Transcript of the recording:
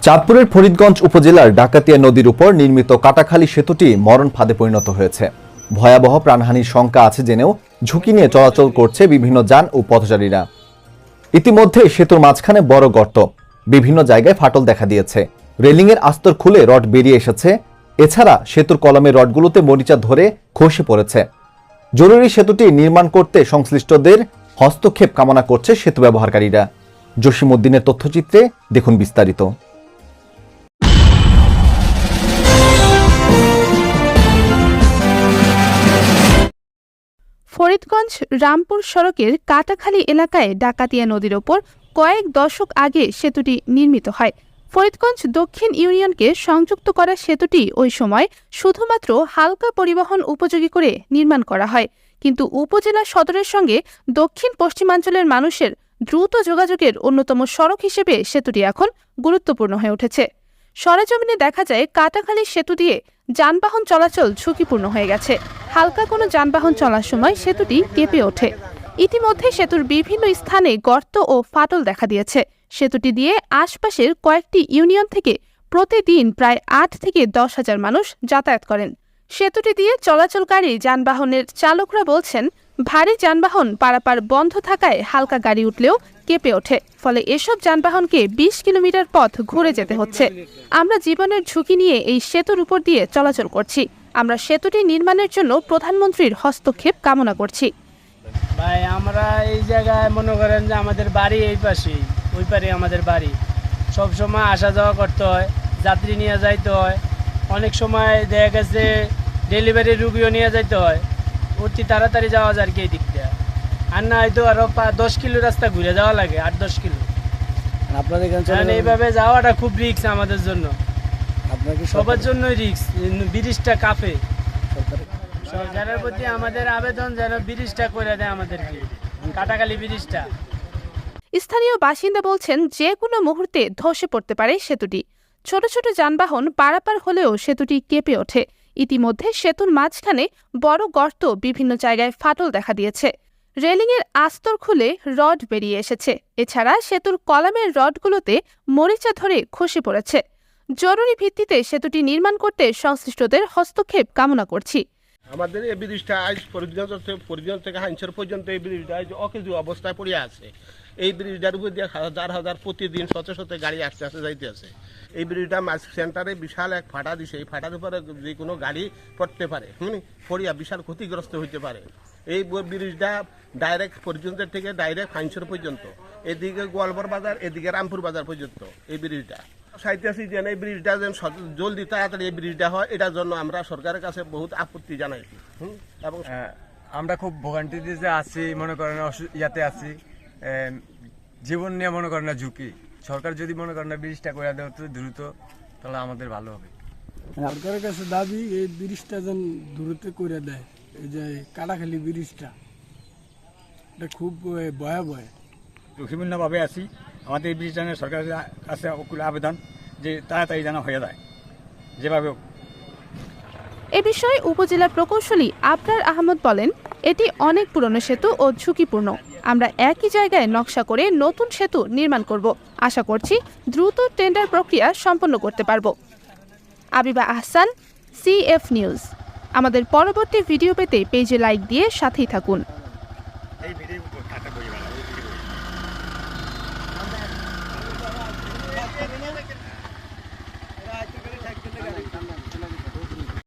চাঁদপুরের ফরিদগঞ্জ উপজেলার ডাকাতিয়া নদীর উপর নির্মিত কাটাখালী সেতুটি মরণ ফাঁদে পরিণত হয়েছে। ভয়াবহ প্রাণহানির শঙ্কা আছে জেনেও ঝুঁকি নিয়ে চলাচল করছে বিভিন্ন যান ও পথচারীরা। ইতিমধ্যে সেতুর মাঝখানে বড় গর্ত, বিভিন্ন জায়গায় ফাটল দেখা দিয়েছে, রেলিংয়ের আস্তর খুলে রড বেরিয়ে এসেছে। এছাড়া সেতুর কলমের রডগুলোতে মরিচা ধরে খসে পড়েছে। জরুরি সেতুটি নির্মাণ করতে সংশ্লিষ্টদের হস্তক্ষেপ কামনা করছে সেতু ব্যবহারকারীরা। জসিমউদ্দিনের তথ্যচিত্রে দেখুন বিস্তারিত। ফরিদগঞ্জ রামপুর সড়কের কাটাখালী এলাকায় ডাকাতিয়া নদীর ওপর কয়েক দশক আগে সেতুটি নির্মিত হয়। ফরিদগঞ্জ দক্ষিণ ইউনিয়নকে সংযুক্ত করা সেতুটি ওই সময় শুধুমাত্র হালকা পরিবহন উপযোগী করে নির্মাণ করা হয়, কিন্তু উপজেলা সদরের সঙ্গে দক্ষিণ পশ্চিমাঞ্চলের মানুষের দ্রুত যোগাযোগের অন্যতম সড়ক হিসেবে সেতুটি এখন গুরুত্বপূর্ণ হয়ে উঠেছে। সরেজমিনে দেখা যায় কাটাখালী সেতু দিয়ে যানবাহন চলাচল ঝুঁকিপূর্ণ হয়ে গেছে। হালকা কোনো যানবাহন চলার সময় সেতুটি কেঁপে ওঠে। ইতিমধ্যে সেতুর বিভিন্ন স্থানে গর্ত ও ফাটল দেখা দিয়েছে। সেতুটি দিয়ে আশপাশের কয়েকটি ইউনিয়ন থেকে প্রতিদিন প্রায় 8 থেকে 10 হাজার মানুষ যাতায়াত করেন। সেতুটি দিয়ে চলাচলকারী যানবাহনের চালকরা বলছেন, ভারী যানবাহন পারাপার বন্ধ থাকায় হালকা গাড়ি উঠলেও কেঁপে ওঠে, ফলে এসব যানবাহনকে 20 কিলোমিটার পথ ঘুরে যেতে হচ্ছে। আমরা জীবনের ঝুঁকি নিয়ে এই সেতুর উপর দিয়ে চলাচল করছি। আমরা সেতুটি নির্মাণের জন্য প্রধানমন্ত্রীর হস্তক্ষেপ কামনা করছি। ভাই, আমরা এই জায়গায় মনে করেন যে আমাদের বাড়ি এই পাশেই, ওই পারে আমাদের বাড়ি। সব সময় আসা যাওয়া করতে হয়, যাত্রী নিয়ে যাইতে হয়। অনেক সময় দেখা গেছে ডেলিভারি রুগীও নিয়ে যাইতে হয়। অতি তাড়াতাড়ি যাওয়া যায় কি এই দিক দিয়ে, আর না হয়তো আরো 10 কিলো রাস্তা ঘুরে যাওয়া লাগে, 8-10 কিলো। আপনাদের এইভাবে যাওয়াটা খুব রিস্ক আমাদের জন্য, সবার জন্যই রিস্ক। ব্রিজটা কাঁপে। সরকারের প্রতি আমাদের আবেদন যেন ব্রিজটা করে দেয় আমাদেরকে, কাটাখালী ব্রিজটা। স্থানীয় বাসিন্দা বলছেন, যে কোনো মুহূর্তে ধসে পড়তে পারে সেতুটি। ছোট ছোট যানবাহন পারাপার হলেও সেতুটি কেঁপে ওঠে। ইতিমধ্যে সেতুর মাঝখানে বড় গর্ত, বিভিন্ন জায়গায় ফাটল দেখা দিয়েছে। রেলিংয়ের আস্তর খুলে রড বেরিয়ে এসেছে। এছাড়া সেতুর কলামের রডগুলোতে মরিচা ধরে খসে পড়েছে। জরুরি ভিত্তিতে সেতুটি নির্মাণ করতে সংশ্লিষ্টদের হস্তক্ষেপ কামনা করছি। আমাদের এই ব্রিজটা আজ ফরিদগঞ্জ থেকে হাইনচর পর্যন্ত এই ব্রিজটা অকেজু অবস্থায় পড়ে আছে। এই ব্রিজটার উপর দিয়ে হাজার হাজার প্রতিদিন শত শত গাড়ি আসতে আসতে যাইতে আছে। এই ব্রিজটা মাছ সেন্টারে বিশাল এক ফাটা দিছে। এই ফাটার উপরে যে কোনো গাড়ি পড়তে পারে, পড়িয়া বিশাল ক্ষতিগ্রস্ত হইতে পারে। এই ব্রিজটা ডাইরেক্ট ফরিদগঞ্জের থেকে ডাইরেক্ট হাইনচর পর্যন্ত, এদিকে গোয়ালবর বাজার, এদিকে রামপুর বাজার পর্যন্ত এই ব্রিজটা। চাইতেছি যেন এই ব্রিজটা যেন জলদি তাড়াতাড়ি এই ব্রিজটা হয়, এটার জন্য আমরা সরকারের কাছে বহুত আপত্তি জানাইছি। এবং আমরা খুব ভোগান্তিতে আছি, মনে করেন ইয়াতে আছি, জীবন নিয়ে মনে করেন না ঝুঁকি। সরকার যদি মনে করেন না ব্রিজটা করে দেওয়া দ্রুত, তাহলে আমাদের ভালো হবে। সরকারের কাছে দাবি এই ব্রিজটা যেন দ্রুত করে দেয়। এই যে কাটাখালী ব্রিজটা, এটা খুব ভয়াবহ। ঝুঁকিপূর্ণভাবে আছি। আমাদের এই ব্রিজটা সরকারের কাছে আবেদন যে তাড়াতাড়ি যেন হয়ে যায় যেভাবে হোক। এ বিষয়ে উপজেলা প্রকৌশলী আবরার আহমদ বলেন, এটি অনেক পুরনো সেতু ও ঝুঁকিপূর্ণ। আমরা একই জায়গায় নকশা করে নতুন সেতু নির্মাণ করব। আশা করছি দ্রুত টেন্ডার প্রক্রিয়া সম্পন্ন করতে পারব। আবিবা আহসান, CF নিউজ। আমাদের পরবর্তী ভিডিও পেতে পেজে লাইক দিয়ে সাথেই থাকুন।